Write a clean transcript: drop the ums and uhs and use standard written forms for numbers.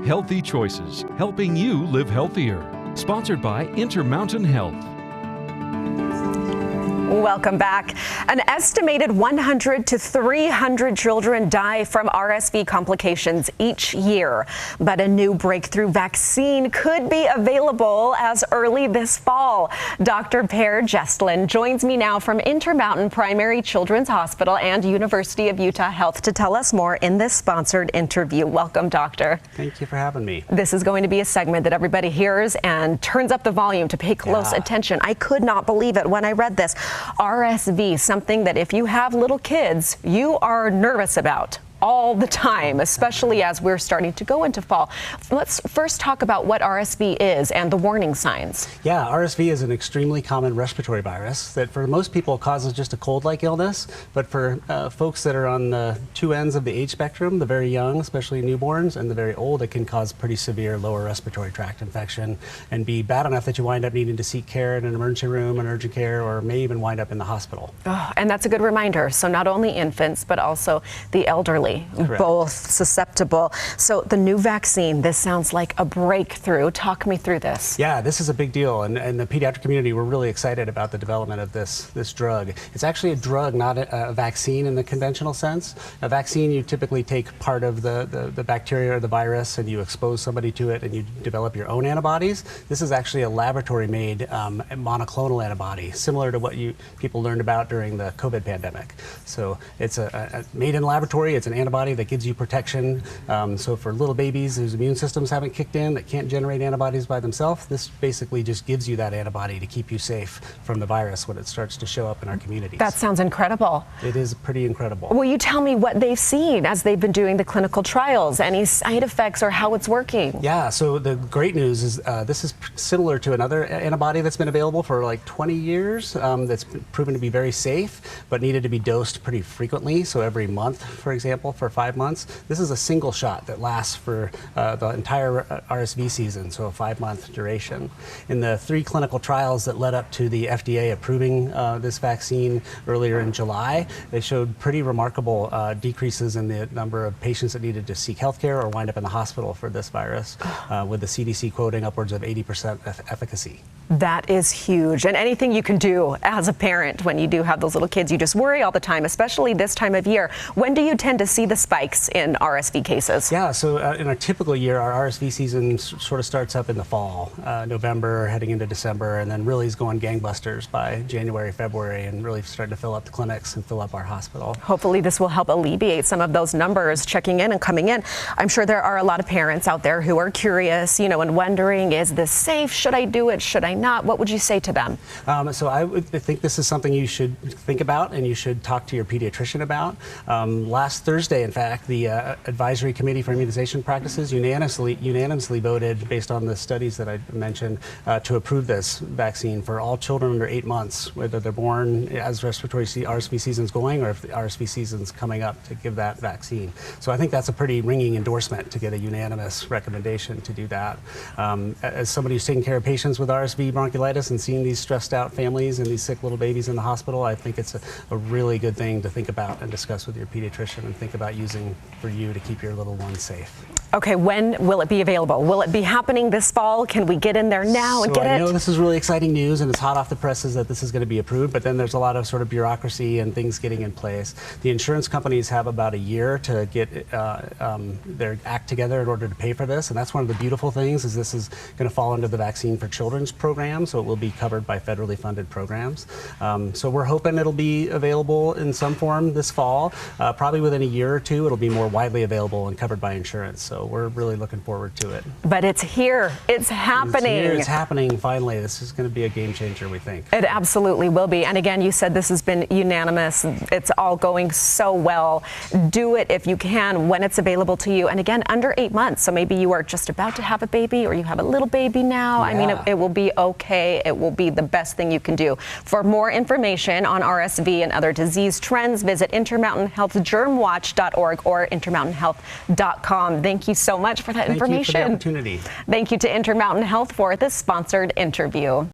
Healthy choices, helping you live healthier. Sponsored by Intermountain Health. Welcome back. An estimated 100 to 300 children die from RSV complications each year, but a new breakthrough vaccine could be available as early this fall. Dr. Per Gestlin joins me now from Intermountain Primary Children's Hospital and University of Utah Health to tell us more in this sponsored interview. Welcome, Doctor. Thank you for having me. This is going to be a segment that everybody hears and turns up the volume to pay close attention. I could not believe it when I read this. RSV, something that if you have little kids, you are nervous about all the time, especially as we're starting to go into fall. Let's first talk about what RSV is and the warning signs. Yeah, RSV is an extremely common respiratory virus that for most people causes just a cold-like illness, but for folks that are on the two ends of the age spectrum, the very young, especially newborns, and the very old, it can cause pretty severe lower respiratory tract infection and be bad enough that you wind up needing to seek care in an emergency room, an urgent care, or may even wind up in the hospital. Oh, and that's a good reminder. So not only infants, but also the elderly. Correct. Both susceptible. So the new vaccine, this sounds like a breakthrough. Talk me through this. Yeah, this is a big deal, and the pediatric community, we're really excited about the development of this drug. It's actually a drug, not a vaccine in the conventional sense. A vaccine, you typically take part of the bacteria or the virus and you expose somebody to it and you develop your own antibodies. This is actually a laboratory-made monoclonal antibody, similar to what people learned about during the COVID pandemic. So it's made in laboratory. It's an antibody that gives you protection. So for little babies whose immune systems haven't kicked in, that can't generate antibodies by themselves, this basically just gives you that antibody to keep you safe from the virus when it starts to show up in our communities. That sounds incredible. It is pretty incredible. Will you tell me what they've seen as they've been doing the clinical trials, any side effects or how it's working? Yeah, so the great news is this is similar to another antibody that's been available for like 20 years that's been proven to be very safe, but needed to be dosed pretty frequently, so every month, for example, for 5 months. This is a single shot that lasts for the entire RSV season, so a 5-month duration. In the 3 clinical trials that led up to the FDA approving this vaccine earlier in July, they showed pretty remarkable decreases in the number of patients that needed to seek health care or wind up in the hospital for this virus, with the CDC quoting upwards of 80% efficacy. That is huge. And anything you can do as a parent when you do have those little kids, you just worry all the time, especially this time of year. When do you tend to see the spikes in RSV cases? Yeah, so in a typical year, our RSV season sort of starts up in the fall, November, heading into December, and then really is going gangbusters by January, February, and really starting to fill up the clinics and fill up our hospital. Hopefully this will help alleviate some of those numbers checking in and coming in. I'm sure there are a lot of parents out there who are curious, and wondering, is this safe? Should I do it? Should I not? What would you say to them? So I think this is something you should think about and you should talk to your pediatrician about. Last Thursday, in fact, the Advisory Committee for Immunization Practices unanimously voted, based on the studies that I mentioned, to approve this vaccine for all children under 8 months, whether they're born as RSV season's going or if the RSV season's coming up, to give that vaccine. So I think that's a pretty ringing endorsement to get a unanimous recommendation to do that. As somebody who's taking care of patients with RSV bronchiolitis and seeing these stressed out families and these sick little babies in the hospital, I think it's a really good thing to think about and discuss with your pediatrician and think about using for you to keep your little one safe. Okay, when will it be available? Will it be happening this fall? Can we get in there now and get it? I know this is really exciting news and it's hot off the presses that this is going to be approved, but then there's a lot of sort of bureaucracy and things getting in place. The insurance companies have about a year to get their act together in order to pay for this, and that's one of the beautiful things, is this is going to fall under the Vaccine for Children's program, so it will be covered by federally funded programs. So we're hoping it'll be available in some form this fall. Probably within a year or two, it'll be more widely available and covered by insurance. So we're really looking forward to it. But it's here. It's happening. It's here. It's happening finally. This is going to be a game changer, we think. It absolutely will be. And again, you said this has been unanimous. It's all going so well. Do it if you can when it's available to you. And again, under 8 months. So maybe you are just about to have a baby or you have a little baby now. Yeah. I mean, it will be okay. It will be the best thing you can do. For more information on RSV and other disease trends, visit intermountainhealthgermwatch.org or intermountainhealth.com. Thank you so much for that information. Thank you for the opportunity. Thank you to Intermountain Health for this sponsored interview.